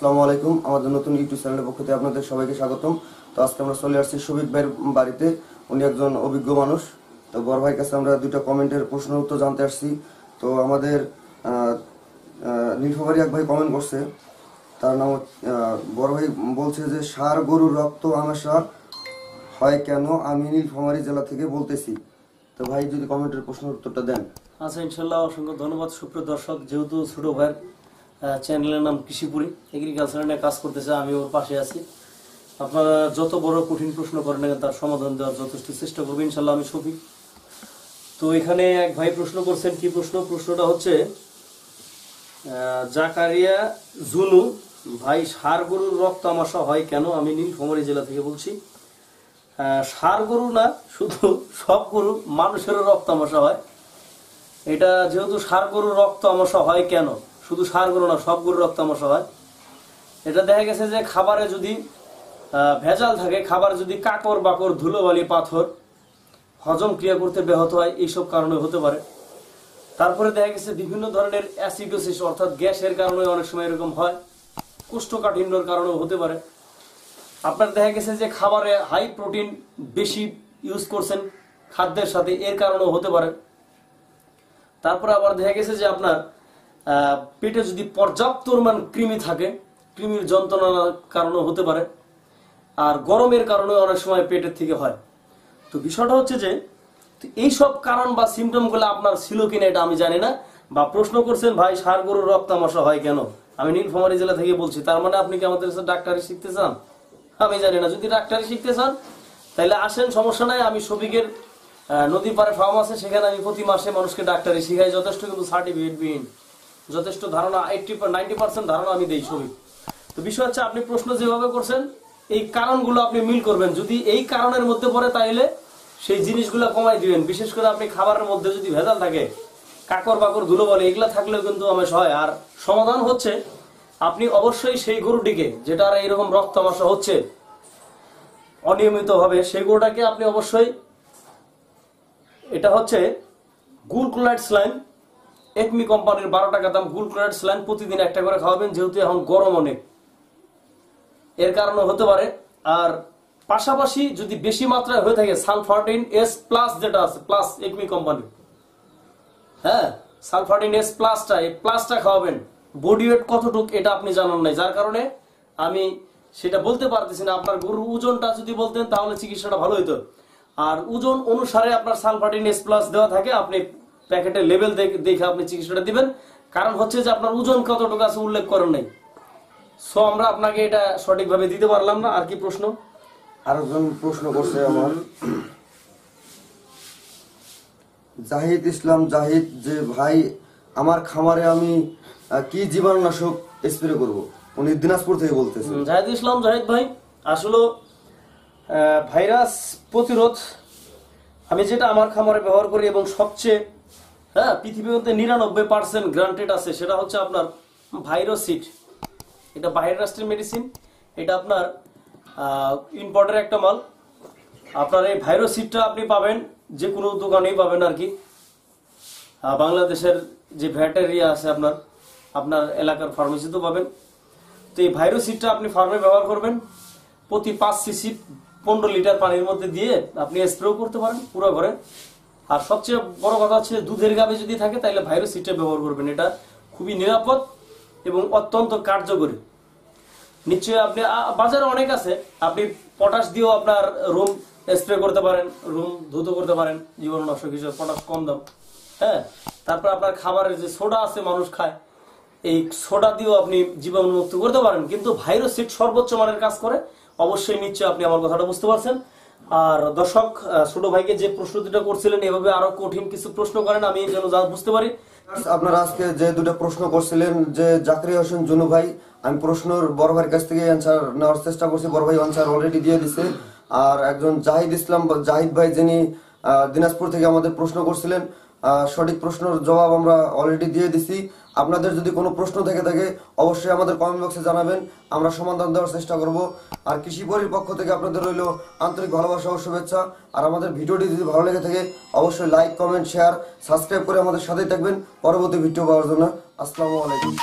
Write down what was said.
আসসালামু আলাইকুম। আমাদের নতুন ইউটিউব চ্যানেলের পক্ষ থেকে আপনাদের সবাইকে স্বাগতম। তো আজকে আমরা চলে আসছি শফিক ভাইয়ের বাড়িতে। উনি একজন অভিজ্ঞ মানুষ। তো বড় ভাইয়ের কাছে আমরা দুটো কমেন্টের প্রশ্নের উত্তর জানতে আসছি। তো আমাদের নীলফামারী এক ভাই কমেন্ট করছে, তার নাম বড় ভাই বলছে যে ষাঁড় গরুর রক্ত আমাশা হয় কেন, আমি নীলফামারী জেলা থেকে বলতেছি। তো ভাই যদি কমেন্টের প্রশ্নের উত্তরটা দেন। আচ্ছা, ইনশাল্লাহ অসংখ্য ধন্যবাদ। সুপ্রিয় দর্শক, যেহেতু ছোট ভাইয়ের চ্যানেলের নাম কৃষিপুরি, এগ্রিকালচার নিয়ে কাজ করতেছে, আমি ওর পাশে আছি। আপনারা যত বড় কঠিন প্রশ্ন করেন না তার সমাধান দেওয়ার যথেষ্ট চেষ্টা করবো ইনশাল্লাহ, আমি শফিক। তো এখানে এক ভাই প্রশ্ন করছেন, কি প্রশ্নটা হচ্ছে জাকারিয়া জুনু ভাই, ষাঁড় গরুর রক্ত আমাশা হয় কেন, আমি নীলফামারী জেলা থেকে বলছি। ষাঁড় গরু না, শুধু সব গরু মানুষেরও রক্ত আমাশা হয়। এটা যেহেতু ষাঁড় গরুর রক্ত আমাশা হয় কেন, শুধু ষাঁড় গরু না সব গরুর রক্ত আমাশা হয়। এটা দেখা গেছে যে খাবারে যদি ভেজাল থাকে, খাবার যদি কাকড় বাকড় ধুলোবালি পাথর হজম ক্রিয়া করতে ব্যাহত হয়, এইসব কারণে হতে পারে। তারপরে দেখা গেছে বিভিন্ন ধরনের অ্যাসিডোসিস অর্থাৎ গ্যাসের কারণে অনেক সময় এরকম হয়, কোষ্ঠকাঠিন্যর কারণেও হতে পারে। আপনার দেখা গেছে যে খাবারে হাই প্রোটিন বেশি ইউজ করছেন খাদ্যের সাথে, এর কারণেও হতে পারে। তারপরে আবার দেখা গেছে যে আপনার পেটে যদি পর্যাপ্ত পরিমাণ কৃমি থাকে, কৃমির যন্ত্রণার কারণেও হতে পারে। আর গরমের কারণে অনেক সময় পেটের থেকে হয়। তো বিষয়টা হচ্ছে যে এইসব কারণ বা সিমটমগুলো আপনার ছিল কিনা এটা আমি জানি না। বা প্রশ্ন করছেন ভাই ষাঁড় গরুর রক্ত আমাশা হয় কেন, আমি নীলফামারী জেলা থেকে বলছি, তার মানে আপনি কি আমাদের কাছে ডাক্তারি শিখতে চান? আমি জানি না। যদি ডাক্তারি শিখতে চান তাহলে আসেন, সমস্যা নাই। আমি শফিকের নদীর পাড়ে ফার্ম আছে, সেখানে আমি প্রতি মাসে মানুষকে ডাক্তারি শিখাই, যথেষ্ট কিন্তু সার্টিফিকেট বিহীন, যথেষ্ট ধারণা 90% ধারণা আমি দেই শফিক। তো বিষয় হচ্ছে আপনি প্রশ্ন যেভাবে করছেন এই কারণগুলো আপনি মিল করবেন। যদি এই কারণের মধ্যে পড়ে তাহলে সেই জিনিসগুলো কমাই দিবেন। বিশেষ করে আপনি খাবারের মধ্যে যদি ভেজাল থাকে, কাকড় বাকড় ধুলো বলে, এগুলা থাকলেও কিন্তু আমাশা হয়। আর সমাধান হচ্ছে আপনি অবশ্যই সেই গরুটিকে যেটা এইরকম রক্ত আমাশা হচ্ছে অনিয়মিত ভাবে, সেই গরুটাকে আপনি অবশ্যই, এটা হচ্ছে গুলক্লোরাইড স্যালাইন, একমি কোম্পানির 12 টাকা দাম গুলক্লোরাইড স্যালাইন, প্রতিদিন একটা করে খাওয়াবেন, যেহেতু এখন গরম অনেক, এর কারণে হতে পারে। আর পাশাপাশি যদি বেশি মাত্রায় হয়ে থাকে সালফারটিন এস প্লাস, যেটা আছে প্লাস একমি কোম্পানি, হ্যাঁ সালফারটিন এস প্লাসটা, এই প্লাসটা খাওয়াবেন। বডি ওয়েট কতটুক এটা আপনি জানান নাই, যার কারণে আমি সেটা বলতে পারতেছি না। আপনার গরুর ওজনটা যদি বলতেন তাহলে চিকিৎসাটা ভালো হতো। আর ওজন অনুসারে আপনার সালফারটিন এস প্লাস দেওয়া থাকে, আপনি প্যাকেটের লেভেল দেখে আপনি চিকিৎসাটা দিবেন। কারণ হচ্ছে যে আপনার ওজন কতটুকু আছে উল্লেখ করেন নাই, সো আমরা আপনাকে এটা সঠিকভাবে দিতে পারলাম না। আর কি প্রশ্ন? আরেকজন প্রশ্ন করছে আমার জাহিদ ইসলাম জাহিদ, যে ভাই আমার খামারে আমি কি জীবাণুনাশক স্প্রে করব? উনি দিনাজপুর থেকে বলতেছেন। জাহিদ ইসলাম জাহিদ ভাই, আসলে ভাইরাস প্রতিরোধ আমি যেটা আমার খামারে ব্যবহার করি এবং সবচেয়ে পৃথিবীর মধ্যে 99% গ্রান্টেড আছে, সেটা হচ্ছে আপনার ভাইরোসিড। এটা বাইরের রাষ্ট্রের মেডিসিন, এটা আপনার ইম্পোর্টের একটা মাল। আপনার এই ভাইরোসিডটা আপনি পাবেন যে কোনো দোকানেই পাবেন আর কি। বাংলাদেশের যে ভেটেরিয়া আছে আপনার এলাকার ফার্মেসিতেও পাবেন। তো এই ভাইরোসিডটা আপনি ফার্মে ব্যবহার করবেন, প্রতি 5 সিসি 15 লিটার পানির মধ্যে দিয়ে আপনি স্প্রেও করতে পারেন পুরো ঘরে। আর সবচেয়ে বড় কথা হচ্ছে দুধের গাভী যদি থাকে তাহলে ভাইরোসিডটা ব্যবহার করবেন। এটা খুবই নিরাপদ এবং অত্যন্ত কার্যকরী। নিশ্চয়ই আপনি বাজারে অনেক আছে, আপনি পটাশ দিয়েও আপনার রুম স্প্রে করতে পারেন, রুম ধুতো করতে পারেন, জীবাণুনাশক হিসেবে পটাশ কম দাম। হ্যাঁ, তারপর আপনার খাবারের যে সোডা আছে মানুষ খায়, এই সোডা দিয়েও আপনি জীবাণুমুক্ত করতে পারেন। কিন্তু ভাইরোসিড সর্বোচ্চ মানের কাজ করে। অবশ্যই নিশ্চয়ই আপনি আমার কথাটা বুঝতে পারছেন। আর দর্শক, ছোট ভাইকে যে প্রশ্ন দুটো করছিলেন, এভাবে আরো কঠিন কিছু প্রশ্ন করেন, আমি যেন বুঝতে পারি। আপনারা আজকে যে দুটো প্রশ্ন করছিলেন, যে জাকির হোসেন জুনু ভাই, আমি প্রশ্নের বড় ভাইয়ের কাছ থেকে অ্যান্সার নেওয়ার চেষ্টা করছি, বড় ভাই অ্যান্সার অলরেডি দিয়ে দিছে। আর একজন জাহিদ ইসলাম জাহিদ ভাই, যিনি দিনাজপুর থেকে আমাদের প্রশ্ন করছিলেন, সঠিক প্রশ্নের জবাব আমরা অলরেডি দিয়ে দিছি। আপনাদের যদি কোনো প্রশ্ন থেকে থাকে অবশ্যই আমাদের কমেন্ট বক্সে জানাবেন, আমরা সমাধান দেওয়ার চেষ্টা করব। আর কৃষিপরির পক্ষ থেকে আপনাদের রইল আন্তরিক ভালোবাসা ও শুভেচ্ছা। আর আমাদের ভিডিওটি যদি ভালো লেগে থাকে অবশ্যই লাইক, কমেন্ট, শেয়ার, সাবস্ক্রাইব করে আমাদের সাথেই থাকবেন পরবর্তী ভিডিও পাওয়ার জন্য। আসসালামু আলাইকুম।